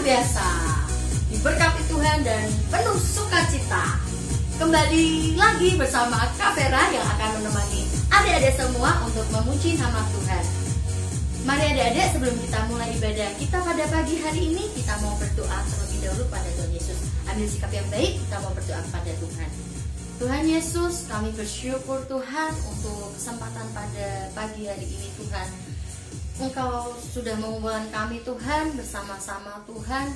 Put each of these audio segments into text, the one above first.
biasa, diberkati Tuhan dan penuh sukacita. Kembali lagi bersama Kak Vera yang akan menemani adik-adik semua untuk memuji nama Tuhan. Mari adik-adik, sebelum kita mulai ibadah kita pada pagi hari ini, kita mau berdoa terlebih dahulu pada Tuhan Yesus. Ambil sikap yang baik, kita mau berdoa kepada Tuhan. Tuhan Yesus, kami bersyukur Tuhan untuk kesempatan pada pagi hari ini Tuhan. Engkau sudah mengumpulkan kami Tuhan bersama-sama Tuhan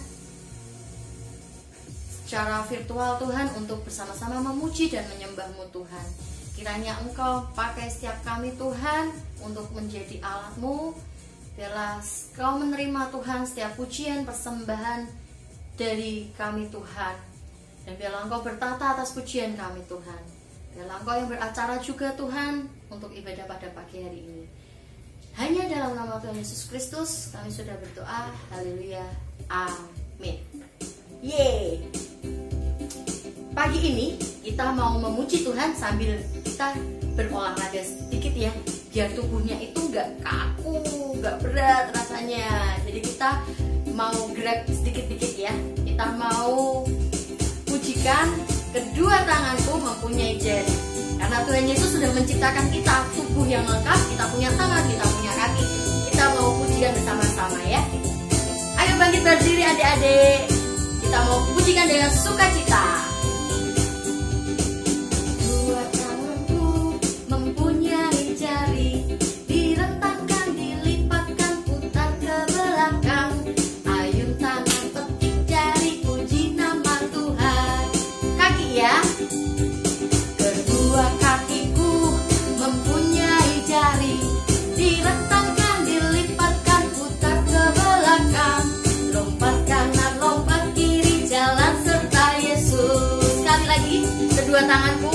secara virtual Tuhan untuk bersama-sama memuji dan menyembah-Mu Tuhan. Kiranya Engkau pakai setiap kami Tuhan untuk menjadi alat-Mu. Biarlah Kau menerima Tuhan setiap pujian persembahan dari kami Tuhan. Dan biarlah Engkau bertata atas pujian kami Tuhan. Biarlah Engkau yang beracara juga Tuhan untuk ibadah pada pagi hari ini. Hanya dalam nama Tuhan Yesus Kristus kami sudah berdoa. Haleluya. Amin. Yeay. Pagi ini kita mau memuji Tuhan sambil kita berolahraga sedikit ya, biar tubuhnya itu nggak kaku, nggak berat rasanya. Jadi kita mau gerak sedikit-sedikit ya. Kita mau pujikan kedua tanganku mempunyai jari. Karena Tuhan Yesus sudah menciptakan kita tubuh yang lengkap, kita punya tangan, kita punya kaki. Kita mau pujikan bersama-sama ya. Ayo bangkit berdiri adik-adik. Kita mau pujikan dengan sukacita. Dua tanganku mempunyai jari, direntangkan, dilipatkan, putar ke belakang. Ayun tangan, petik jari, puji nama Tuhan. Kaki ya. Kedua kakiku mempunyai jari, direntangkan, dilipatkan, putar ke belakang. Lompat kanan, lompat kiri, jalan serta Yesus. Sekali lagi, kedua tanganku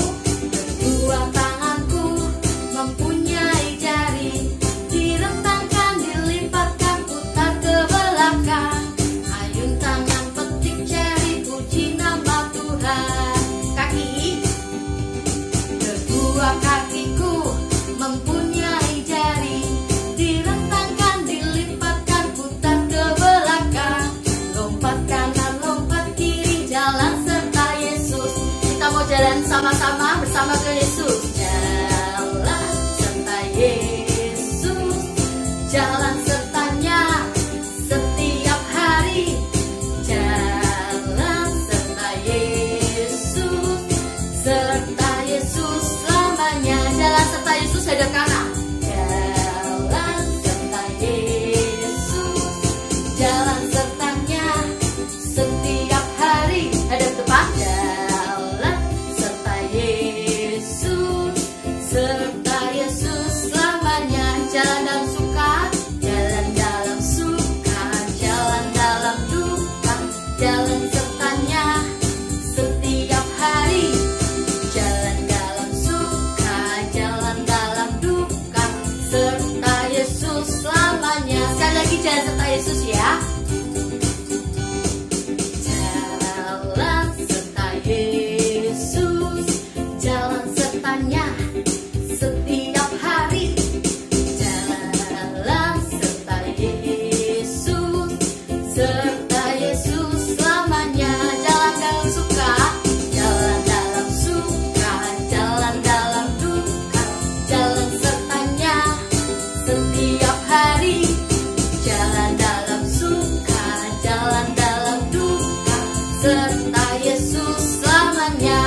mempunyai jari, direntangkan, dilipatkan, putar ke belakang. Ayun tangan, petik jari, puji nama Tuhan. Kaki, kedua kakiku mempunyai jari, direntangkan, dilipatkan, putar ke belakang. Lompat kanan, lompat kiri, jalan serta Yesus. Kita mau jalan sama-sama bersama Tuhan Yesus. Jalan serta Yesus, jalan sertanya setiap hari. Jalan serta Yesus, serta Yesus selamanya. Jalan serta Yesus hadap kanan. Jalan serta Yesus, jalan sertanya setiap hari. Hadap depan. Jalan serta Yesus, serta Yesus selamanya. Jalan dalam suka, jalan dalam suka, jalan dalam duka, jalan sertanya setiap hari. Jalan dalam suka, jalan dalam duka, serta Yesus selamanya. Sekali lagi, jalan serta Yesus ya. Jalan serta Yesus, jalan sertanya setiap hari. Jalan serta Yesus, serta Yesus selamanya. Jalan dalam suka, jalan dalam suka, jalan dalam duka, jalan sertanya setiap hari. Jalan dalam suka, jalan dalam duka, serta Yesus selamanya.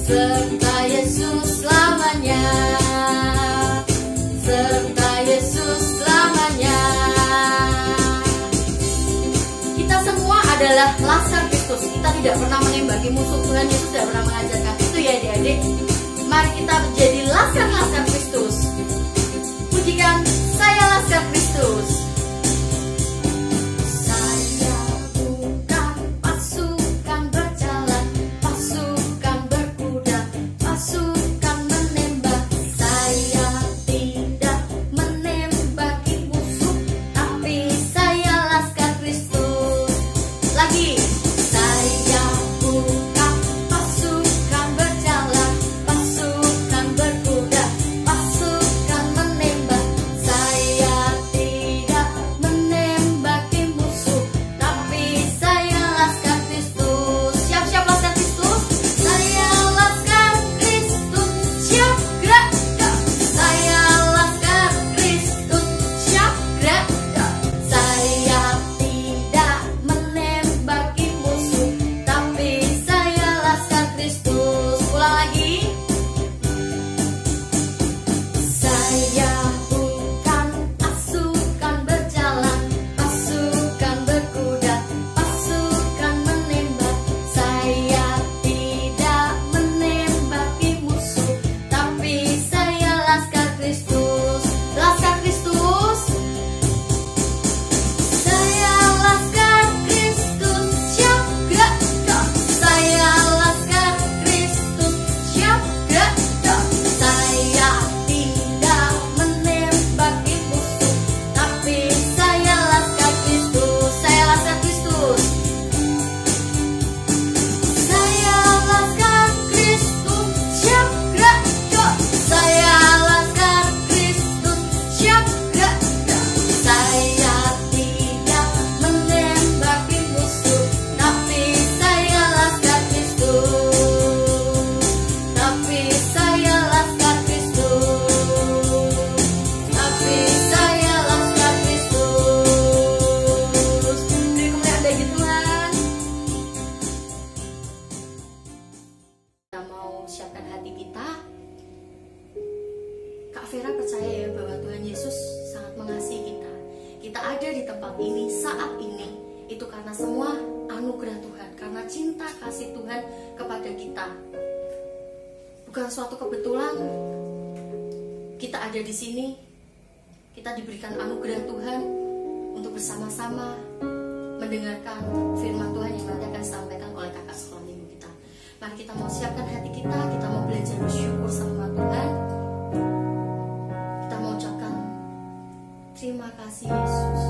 Serta Yesus selamanya. Serta Yesus selamanya. Kita semua adalah laskar Kristus. Kita tidak pernah menembaki musuh. Tuhan Yesus tidak pernah mengajarkan itu ya adik-adik. Mari kita menjadi laskar-laskar Kristus. Pujikan saya laskar Kristus. Saya bukan pasukan berjalan, pasukan berkuda, pasukan menembak. Saya tidak menembaki musuh, tapi saya laskar Kristus. Lagi. Saya bukan pasukan berjalan, pasukan berkuda, Kak Vera percaya ya bahwa Tuhan Yesus sangat mengasihi kita. Kita ada di tempat ini saat ini itu karena semua anugerah Tuhan, karena cinta kasih Tuhan kepada kita. Bukan suatu kebetulan kita ada di sini. Kita diberikan anugerah Tuhan untuk bersama-sama mendengarkan firman Tuhan yang nanti akan disampaikan oleh kakak sekolah minggu kita. Mari kita mau siapkan hati kita mau belajar bersyukur sama Tuhan. Kita mau ucapkan terima kasih Yesus.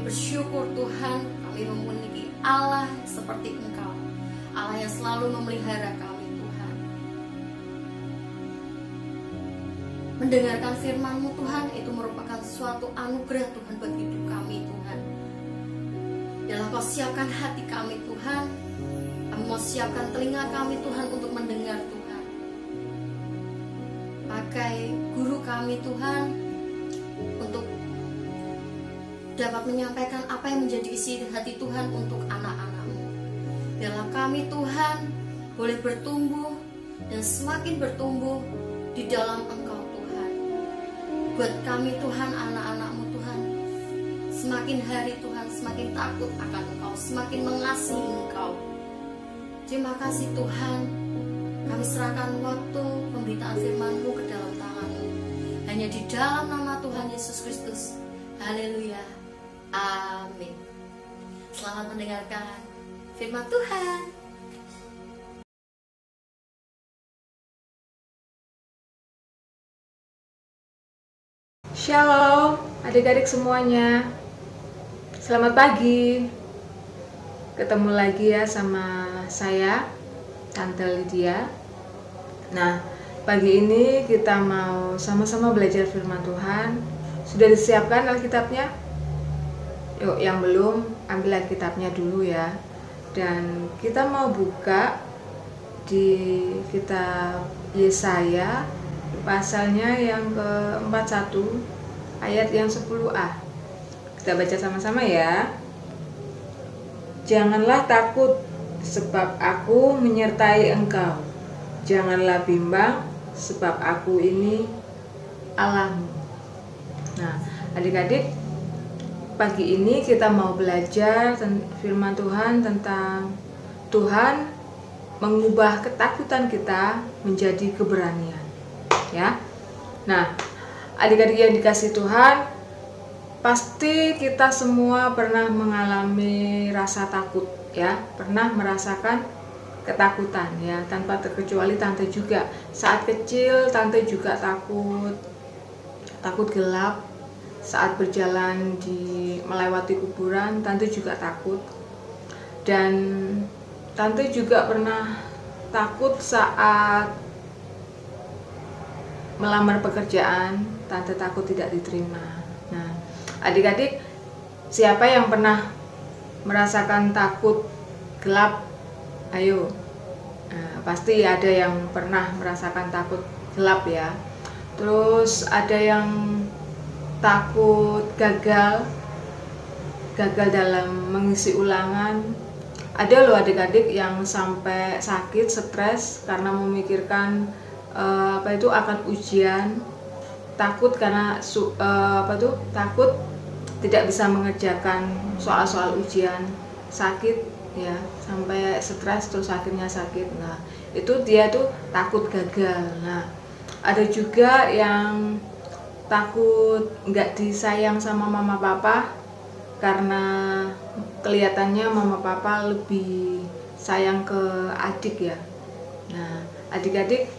bersyukur Tuhan, kami memiliki Allah seperti Engkau, Allah yang selalu memelihara kami Tuhan. Mendengarkan firman-Mu Tuhan, itu merupakan suatu anugerah Tuhan bagi hidup kami Tuhan. Biarlah Kau siapkan hati kami Tuhan, kami mau siapkan telinga kami Tuhan untuk mendengar Tuhan. Pakai guru kami Tuhan untuk dapat menyampaikan apa yang menjadi isi hati Tuhan untuk anak-anak-Mu. Biarlah kami Tuhan boleh bertumbuh dan semakin bertumbuh di dalam Engkau Tuhan. Buat kami Tuhan, anak-anak-Mu Tuhan, semakin hari Tuhan semakin takut akan Engkau, semakin mengasihi Engkau. Terima kasih Tuhan, kami serahkan waktu pemberitaan firman-Mu ke dalam tangan-Mu. hanya di dalam nama Tuhan Yesus Kristus. Haleluya. Amin. Selamat mendengarkan firman Tuhan. Shalom adik-adik semuanya. Selamat pagi. Ketemu lagi ya sama saya, Tante Lydia. Nah, pagi ini kita mau sama-sama belajar firman Tuhan. Sudah disiapkan Alkitabnya? Yuk, yang belum ambil Alkitabnya dulu ya. Dan kita mau buka di kitab Yesaya pasalnya yang ke-41 ayat yang 10a. Kita baca sama-sama ya. Janganlah takut, sebab aku menyertai engkau. Janganlah bimbang, sebab aku ini Allahmu. Nah, adik-adik, pagi ini kita mau belajar firman Tuhan tentang Tuhan mengubah ketakutan kita menjadi keberanian. Ya. Nah, adik-adik yang dikasihi Tuhan, pasti kita semua pernah mengalami rasa takut ya, pernah merasakan ketakutan ya, tanpa terkecuali Tante juga. Saat kecil Tante juga takut gelap. Saat berjalan melewati kuburan, Tante juga takut. Dan Tante juga pernah takut saat melamar pekerjaan, Tante takut tidak diterima. Nah, adik-adik, siapa yang pernah merasakan takut gelap? Ayo, pasti ada yang pernah merasakan takut gelap ya. Terus ada yang takut gagal dalam mengisi ulangan. Ada loh adik-adik yang sampai sakit, stres karena memikirkan akan ujian, takut karena takut tidak bisa mengerjakan soal-soal ujian, sakit ya, sampai stres terus akhirnya sakit. Nah, itu dia tuh takut gagal. Nah, ada juga yang takut nggak disayang sama mama papa karena kelihatannya mama papa lebih sayang ke adik ya. Nah, adik-adik,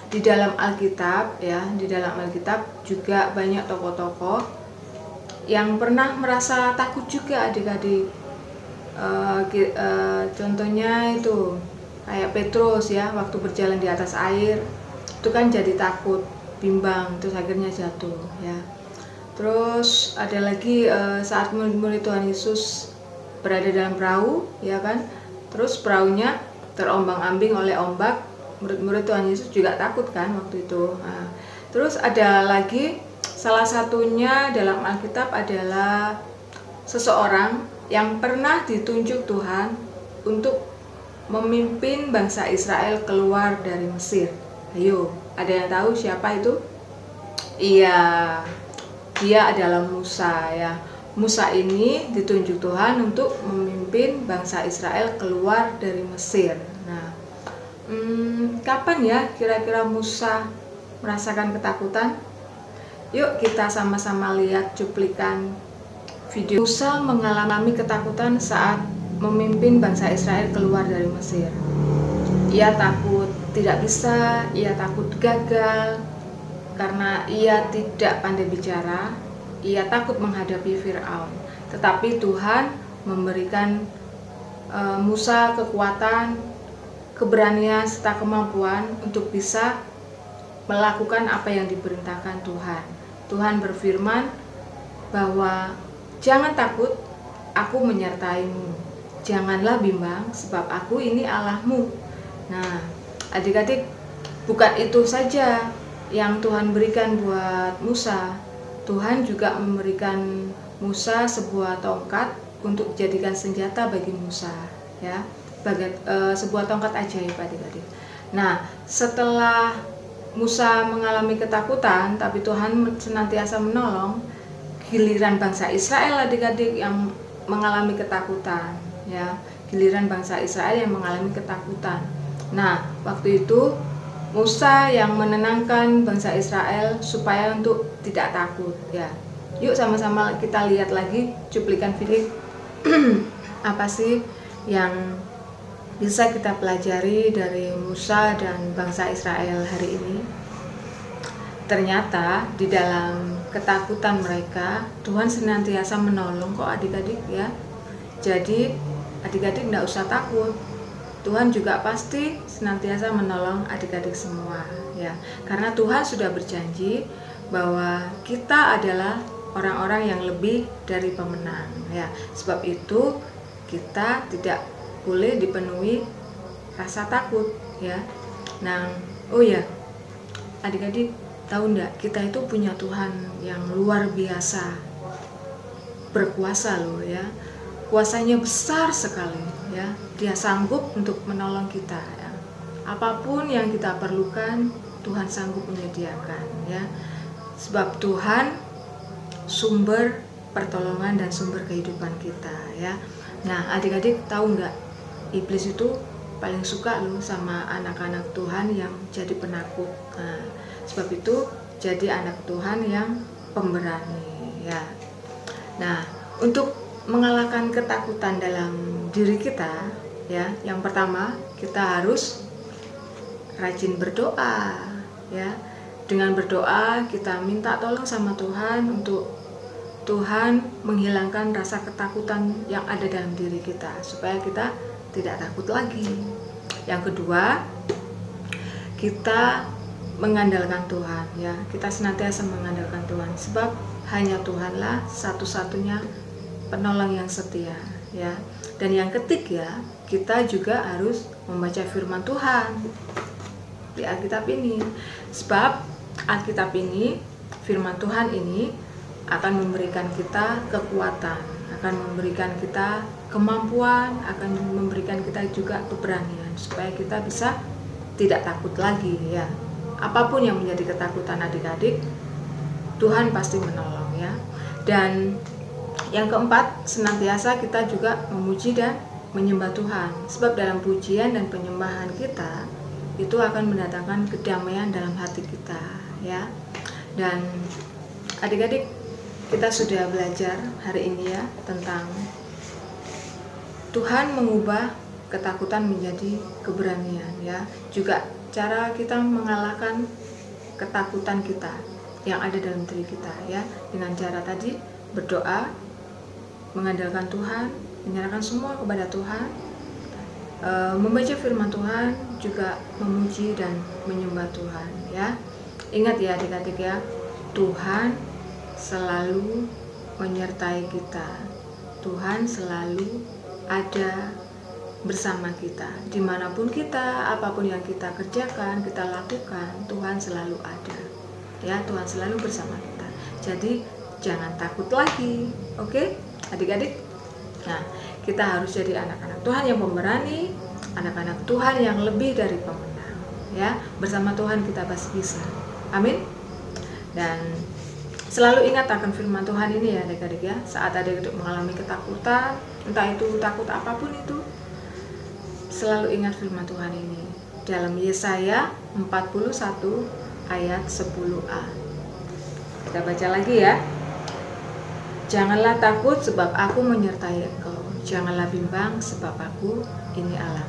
di dalam Alkitab ya, di dalam Alkitab juga banyak tokoh-tokoh yang pernah merasa takut juga adik-adik. Contohnya itu kayak Petrus ya, waktu berjalan di atas air itu kan jadi takut, bimbang, terus akhirnya jatuh ya. Terus ada lagi saat murid-murid Tuhan Yesus berada dalam perahu ya kan, terus perahunya terombang-ambing oleh ombak, murid-murid Tuhan Yesus juga takut kan waktu itu. Nah, terus ada lagi, salah satunya dalam Alkitab adalah seseorang yang pernah ditunjuk Tuhan untuk memimpin bangsa Israel keluar dari Mesir. Ayo, ada yang tahu siapa itu? Iya, dia adalah Musa ya. Musa ini ditunjuk Tuhan untuk memimpin bangsa Israel keluar dari Mesir. Nah, kapan ya kira-kira Musa merasakan ketakutan? Yuk kita sama-sama lihat cuplikan video. Musa mengalami ketakutan saat memimpin bangsa Israel keluar dari Mesir. Ia takut tidak bisa, ia takut gagal karena ia tidak pandai bicara, ia takut menghadapi Firaun. Tetapi Tuhan memberikan Musa kekuatan, keberanian serta kemampuan untuk bisa melakukan apa yang diperintahkan Tuhan. Tuhan berfirman bahwa jangan takut, aku menyertaimu. Janganlah bimbang, sebab aku ini Allahmu. Nah, adik-adik, bukan itu saja yang Tuhan berikan buat Musa. Tuhan juga memberikan Musa sebuah tongkat untuk dijadikan senjata bagi Musa, ya, sebuah tongkat ajaib adik-adik. Nah, setelah Musa mengalami ketakutan, tapi Tuhan senantiasa menolong, giliran bangsa Israel adik-adik yang mengalami ketakutan, ya, giliran bangsa Israel yang mengalami ketakutan. Nah, waktu itu Musa yang menenangkan bangsa Israel supaya untuk tidak takut ya. Yuk sama-sama kita lihat lagi cuplikan video apa sih yang bisa kita pelajari dari Musa dan bangsa Israel hari ini. Ternyata di dalam ketakutan mereka Tuhan senantiasa menolong kok adik-adik ya. Jadi adik-adik tidak usah takut, Tuhan juga pasti senantiasa menolong adik-adik semua ya. Karena Tuhan sudah berjanji bahwa kita adalah orang-orang yang lebih dari pemenang ya. Sebab itu kita tidak boleh dipenuhi rasa takut ya. Nah, oh ya, adik-adik tahu enggak, kita itu punya Tuhan yang luar biasa berkuasa loh ya. Kuasanya besar sekali ya. Dia sanggup untuk menolong kita ya. Apapun yang kita perlukan Tuhan sanggup menyediakan ya. Sebab Tuhan sumber pertolongan dan sumber kehidupan kita ya. Nah adik-adik tahu nggak, iblis itu paling suka loh sama anak-anak Tuhan yang jadi penakut. Nah, sebab itu jadi anak Tuhan yang pemberani ya. Nah untuk mengalahkan ketakutan dalam diri kita ya, yang pertama kita harus rajin berdoa ya. Dengan berdoa kita minta tolong sama Tuhan untuk Tuhan menghilangkan rasa ketakutan yang ada dalam diri kita supaya kita tidak takut lagi. Yang kedua, kita mengandalkan Tuhan ya. Kita senantiasa mengandalkan Tuhan sebab hanya Tuhanlah satu-satunya penolong yang setia ya. Dan yang ketiga, kita juga harus membaca firman Tuhan di Alkitab ini. Sebab Alkitab ini, firman Tuhan ini akan memberikan kita kekuatan, akan memberikan kita kemampuan, akan memberikan kita juga keberanian supaya kita bisa tidak takut lagi ya. Apapun yang menjadi ketakutan adik-adik, Tuhan pasti menolong ya. Dan yang keempat, senantiasa kita juga memuji dan menyembah Tuhan. Sebab dalam pujian dan penyembahan kita itu akan mendatangkan kedamaian dalam hati kita ya. Dan adik-adik, kita sudah belajar hari ini ya tentang Tuhan mengubah ketakutan menjadi keberanian ya. Juga cara kita mengalahkan ketakutan kita yang ada dalam diri kita ya, dengan cara tadi berdoa, mengandalkan Tuhan, menyerahkan semua kepada Tuhan, membaca firman Tuhan, juga memuji dan menyembah Tuhan ya. Ingat ya adik-adik ya, Tuhan selalu menyertai kita. Tuhan selalu ada bersama kita. Dimanapun kita, apapun yang kita kerjakan, kita lakukan, Tuhan selalu ada ya. Tuhan selalu bersama kita. Jadi jangan takut lagi, oke adik-adik? Nah, kita harus jadi anak-anak Tuhan yang pemberani, anak-anak Tuhan yang lebih dari pemenang ya. Bersama Tuhan kita pasti bisa. Amin. Dan selalu ingat akan firman Tuhan ini ya adik-adik ya. Saat adik-adik mengalami ketakutan, entah itu takut apapun itu, selalu ingat firman Tuhan ini dalam Yesaya 41 ayat 10a. Kita baca lagi ya. Janganlah takut sebab aku menyertai engkau. Janganlah bimbang sebab aku ini Allah.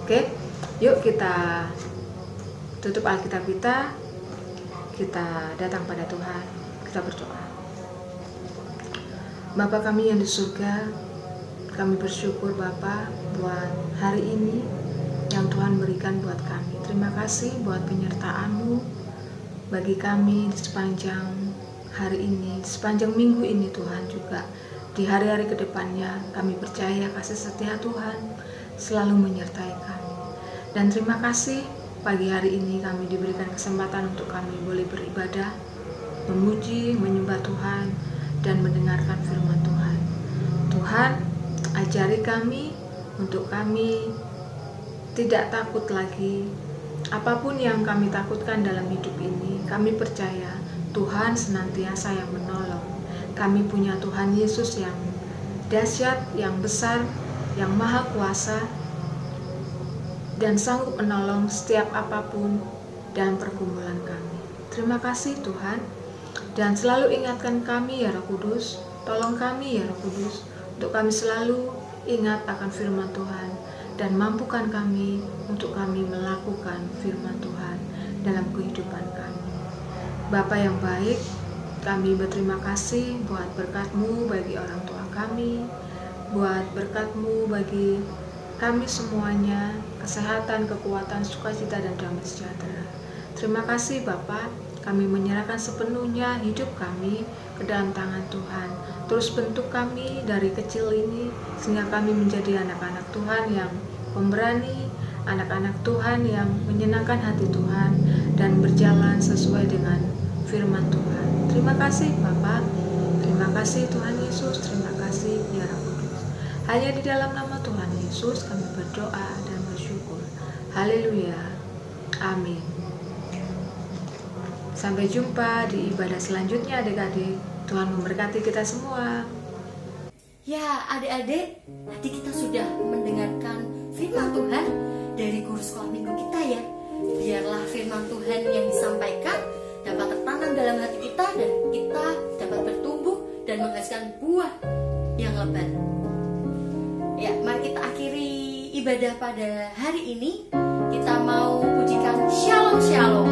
Oke, yuk kita tutup Alkitab kita. Kita datang pada Tuhan. Kita berdoa. Bapa kami yang di surga, kami bersyukur Bapa buat hari ini yang Tuhan berikan buat kami. Terima kasih buat penyertaan-Mu bagi kami di sepanjang hari ini, sepanjang minggu ini Tuhan, juga di hari-hari kedepannya. Kami percaya kasih setia Tuhan selalu menyertai kami. Dan terima kasih pagi hari ini kami diberikan kesempatan untuk kami boleh beribadah, memuji, menyembah Tuhan, dan mendengarkan firman Tuhan. Tuhan, ajari kami untuk kami tidak takut lagi. Apapun yang kami takutkan dalam hidup ini, kami percaya Tuhan senantiasa yang menolong. Kami punya Tuhan Yesus yang dahsyat, yang besar, yang maha kuasa, dan sanggup menolong setiap apapun dan pergumulan kami. Terima kasih Tuhan, dan selalu ingatkan kami ya Roh Kudus, tolong kami ya Roh Kudus, untuk kami selalu ingat akan firman Tuhan, dan mampukan kami untuk kami melakukan firman Tuhan dalam kehidupan kami. Bapa yang baik, kami berterima kasih buat berkat-Mu bagi orang tua kami, buat berkat-Mu bagi kami semuanya, kesehatan, kekuatan, sukacita, dan damai sejahtera. Terima kasih Bapa, kami menyerahkan sepenuhnya hidup kami ke dalam tangan Tuhan. Terus bentuk kami dari kecil ini, sehingga kami menjadi anak-anak Tuhan yang pemberani, anak-anak Tuhan yang menyenangkan hati Tuhan, dan berjalan sesuai dengan firman Tuhan. Terima kasih Bapa, terima kasih Tuhan Yesus, terima kasih ya Roh Kudus. Hanya di dalam nama Tuhan Yesus kami berdoa dan bersyukur. Haleluya. Amin. Sampai jumpa di ibadah selanjutnya adik-adik. Tuhan memberkati kita semua. Ya adik-adik, tadi kita sudah mendengarkan firman Tuhan dari guru sekolah minggu kita ya. Biarlah firman Tuhan yang disampaikan dapat tertanam dalam hati kita, dan kita dapat bertumbuh dan menghasilkan buah yang lebat. Ya, mari kita akhiri ibadah pada hari ini. Kita mau pujikan Shalom Shalom.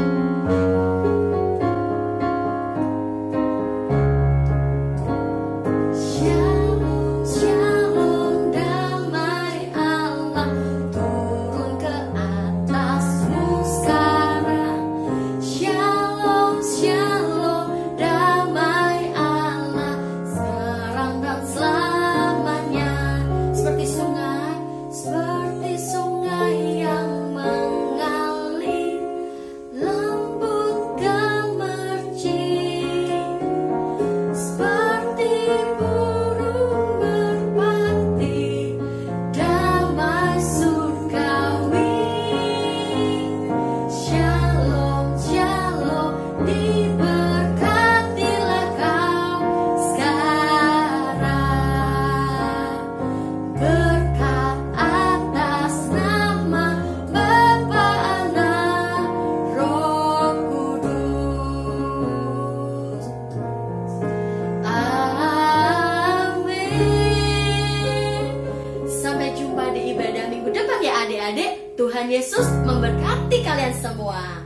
Tuhan Yesus memberkati kalian semua.